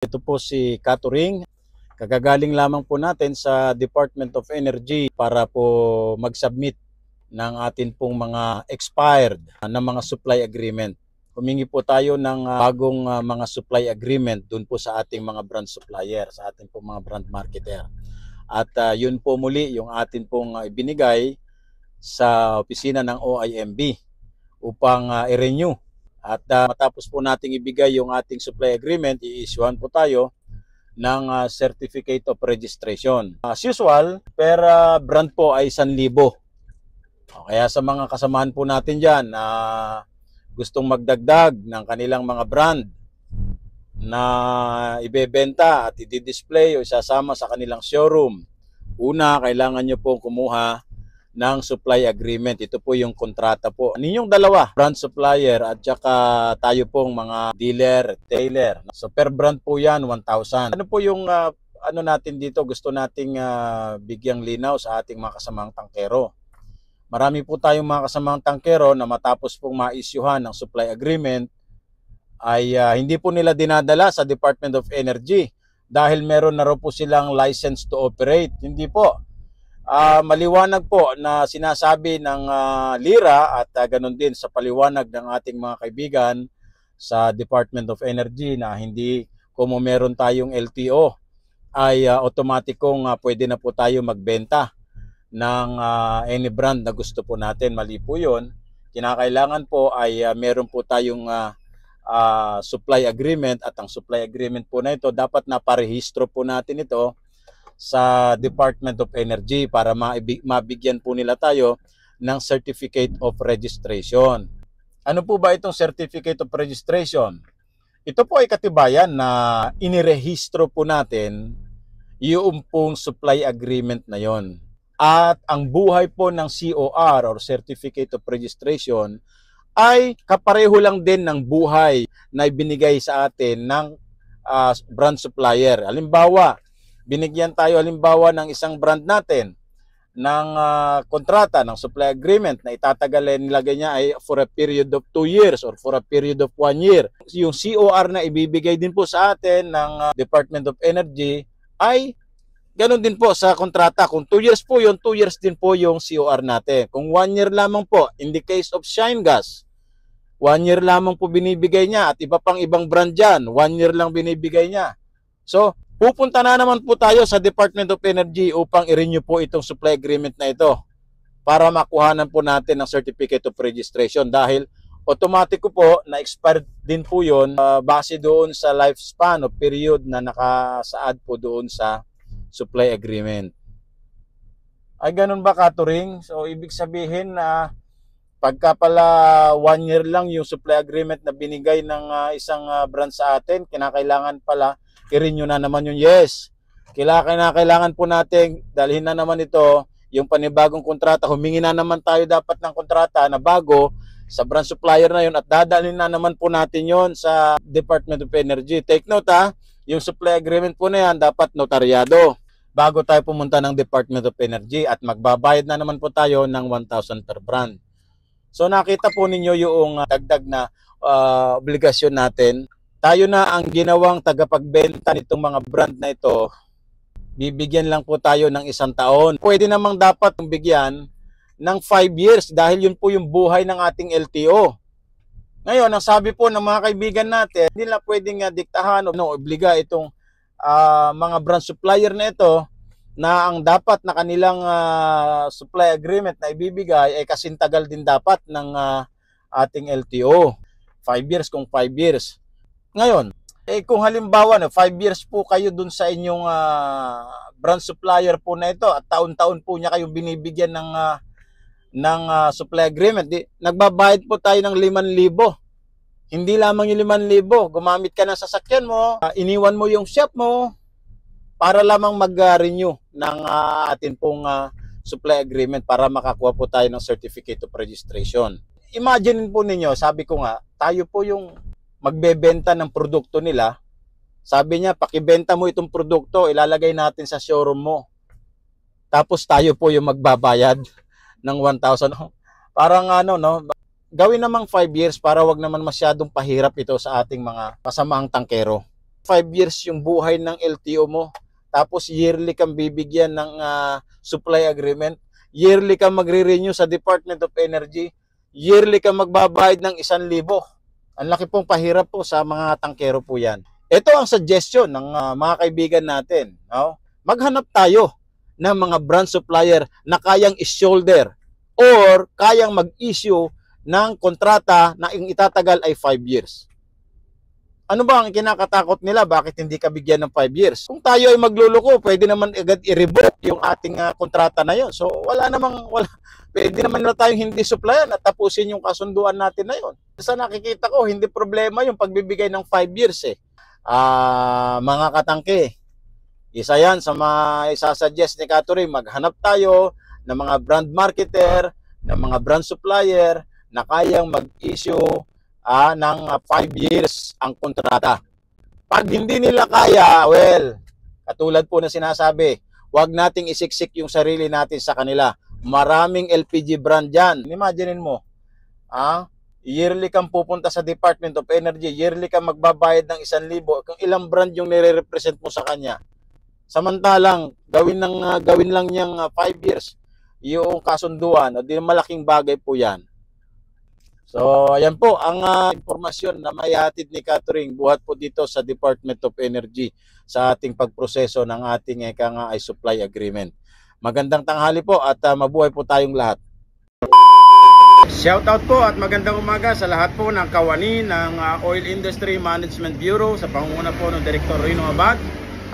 Ito po si Katuring. Kagagaling lamang po natin sa Department of Energy para po mag-submit ng atin pong mga expired na mga supply agreement. Humingi po tayo ng bagong mga supply agreement dun po sa ating mga brand supplier, sa ating pong mga brand marketer. At yun po muli yung atin pong ibinigay sa opisina ng OIMB upang i-renew. At matapos po nating ibigay yung ating supply agreement, i-issuehan po tayo ng Certificate of Registration. As usual, per brand po ay 1,000. Kaya sa mga kasamahan po natin dyan na gustong magdagdag ng kanilang mga brand na ibebenta at i-display o isasama sa kanilang showroom, una, kailangan nyo po kumuha ng supply agreement. Ito po yung kontrata po. Ninyong dalawa, brand supplier at saka tayo pong mga dealer, retailer. So per brand po yan, 1,000. Ano po yung ano natin dito? Gusto nating bigyang linaw sa ating mga kasamang tangkero. Marami po tayong mga kasamang tangkero na matapos pong ma-issuehan ng supply agreement ay hindi po nila dinadala sa Department of Energy dahil meron na raw po silang license to operate. Hindi po. Maliwanag po na sinasabi ng LIRA at ganun din sa paliwanag ng ating mga kaibigan sa Department of Energy na hindi kung meron tayong LTO ay automatikong pwede na po tayo magbenta ng any brand na gusto po natin. Mali po yun. Kinakailangan po ay meron po tayong supply agreement at ang supply agreement po na ito dapat naparehistro po natin ito sa Department of Energy para mabigyan po nila tayo ng Certificate of Registration. Ano po ba itong Certificate of Registration? Ito po ay katibayan na inirehistro po natin yung pong supply agreement na yon. At ang buhay po ng COR or Certificate of Registration ay kapareho lang din ng buhay na ibinigay sa atin ng brand supplier. Halimbawa, binigyan tayo halimbawa ng isang brand natin ng kontrata, ng supply agreement na itatagal nilagay niya ay for a period of 2 years or for a period of 1 year. Yung COR na ibibigay din po sa atin ng Department of Energy ay ganun din po sa kontrata. Kung 2 years po yun, 2 years din po yung COR natin. Kung 1 year lamang po, in the case of Shine Gas, 1 year lamang po binibigay niya at iba pang ibang brand dyan, 1 year lang binibigay niya. So, pupunta na naman po tayo sa Department of Energy upang i-renew po itong supply agreement na ito para makuhanan po natin ng Certificate of Registration dahil automatic po na expired din po yun base doon sa lifespan o period na nakasaad po doon sa supply agreement. Ay ganun ba, Katuring? So ibig sabihin na pagka pala 1 year lang yung supply agreement na binigay ng isang brand sa atin, kinakailangan pala i-renew na naman yung yes. Kailangan po natin dalhin na naman ito yung panibagong kontrata. Humingi na naman tayo dapat ng kontrata na bago sa brand supplier na yun at dadalhin na naman po natin yon sa Department of Energy. Take note yung supply agreement po na yan dapat notaryado bago tayo pumunta ng Department of Energy at magbabayad na naman po tayo ng 1,000 per brand. So nakita po ninyo yung dagdag na obligasyon natin. Tayo na ang ginawang tagapagbenta nitong mga brand na ito. Bibigyan lang po tayo ng 1 taon. Pwede namang dapat bigyan ng 5 years dahil yun po yung buhay ng ating LTO. Ngayon, ang sabi po ng mga kaibigan natin, hindi na pwedeng diktahan o obliga itong mga brand supplier na ito na ang dapat na kanilang supply agreement na ibibigay ay kasintagal din dapat ng ating LTO. 5 years kung 5 years. Ngayon, kung halimbawa 5 years po kayo dun sa inyong brand supplier po na ito at taon-taon po niya kayong binibigyan ng supply agreement, nagbabayad po tayo ng 5,000. Hindi lamang yung 5,000, gumamit ka ng sasakyan mo, iniwan mo yung shop mo para lamang mag-renew ng atin pong supply agreement para makakuha po tayo ng Certificate of Registration. Imagine po ninyo, sabi ko nga, tayo po yung magbebenta ng produkto nila. Sabi niya, pakibenta mo itong produkto, ilalagay natin sa showroom mo. Tapos tayo po yung magbabayad ng 1,000. Parang gawin namang 5 years para wag naman masyadong pahirap ito sa ating mga kasamaang tangkero. 5 years yung buhay ng LTO mo. Tapos yearly kang bibigyan ng supply agreement. Yearly kang magre-renew sa Department of Energy. Yearly kang magbabayad ng 1,000. Ang laki pong pahirap po sa mga tangkero po yan. Ito ang suggestion ng mga kaibigan natin. No? Maghanap tayo ng mga brand supplier na kayang i-shoulder or kayang mag-issue ng kontrata na yung itatagal ay 5 years. Ano ba ang kinakatakot nila? Bakit hindi ka bigyan ng 5 years? Kung tayo ay magluloko, pwede naman agad i-revoke yung ating kontrata na yun. So pwede naman na tayong hindi supplyan at tapusin yung kasunduan natin na yun. Sa nakikita ko, hindi problema yung pagbibigay ng 5 years eh. Mga katangke, isa yan sa mga isasuggest ni Catherine, maghanap tayo ng mga brand marketer, ng mga brand supplier na kayang mag-issue ng 5 years ang kontrata. Pag hindi nila kaya, well, katulad po na sinasabi, huwag nating isiksik yung sarili natin sa kanila. Maraming LPG brand dyan. Imaginein mo, yearly kang pupunta sa Department of Energy, yearly kang magbabayad ng 1,000 kung ilang brand yung nire-represent mo sa kanya. Samantalang, gawin lang niyang 5 years yung kasunduan, o di malaking bagay po yan. So, ayan po ang impormasyon na may hatid ni Catherine buhat po dito sa Department of Energy sa ating pagproseso ng ating ay supply agreement. Magandang tanghali po at mabuhay po tayong lahat. Shoutout po at magandang umaga sa lahat po ng kawani ng Oil Industry Management Bureau sa pangunguna po ng Director Rino Abad.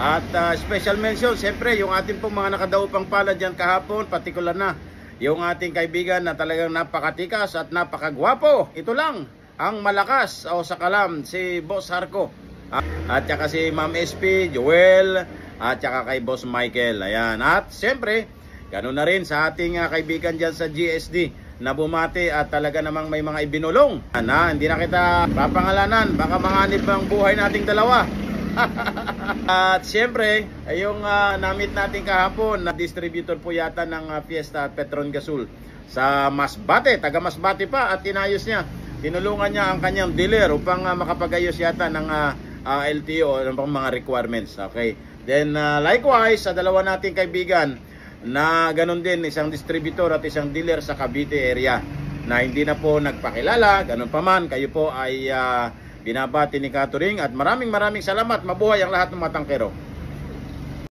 At special mention, siyempre yung ating pong mga nakadaupang palad dyan kahapon, partikular na yung ating kaibigan na talagang napakatikas at napakagwapo. Ito lang ang malakas o sa kalam, si Boss Harco. At saka si Ma'am SP, Joel, at saka kay Boss Michael. Ayan. At siyempre, ganoon na rin sa ating kaibigan dyan sa GSD na bumati at talaga namang may mga ibinulong. Hindi na kita papangalanan, baka manganib ang buhay nating dalawa. At siyempre, yung namit natin kahapon na distributor po yata ng Fiesta at Petron Gasol sa Masbate, taga Masbate pa, at inayos niya. Tinulungan niya ang kanyang dealer upang makapagayos yata ng LTO ng mga requirements. Okay. Then likewise sa dalawa nating kaibigan na ganun din, isang distributor at isang dealer sa Cavite area na hindi na po nagpakilala, ganun pa man, kayo po ay binabati ni Catherine at maraming salamat. Mabuhay ang lahat ng mga tangkero.